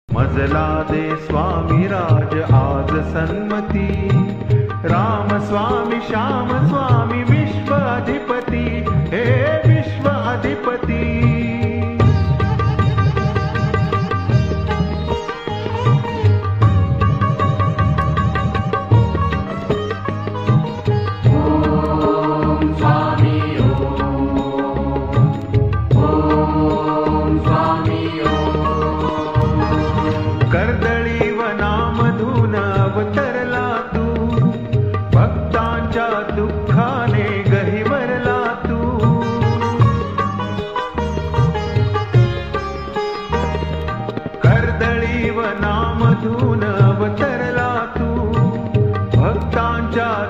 मजला दे स्वामी राज आज सन्मती, राम स्वामी श्याम स्वामी विश्व अधिपती, हे विश्व अधिपती। कर्दळी वनामधून अवतरला तू, भक्तांच्या दुःखाने गहिवरला तू। कर्दळी वनामधून अवतरला तू, भक्तांच्या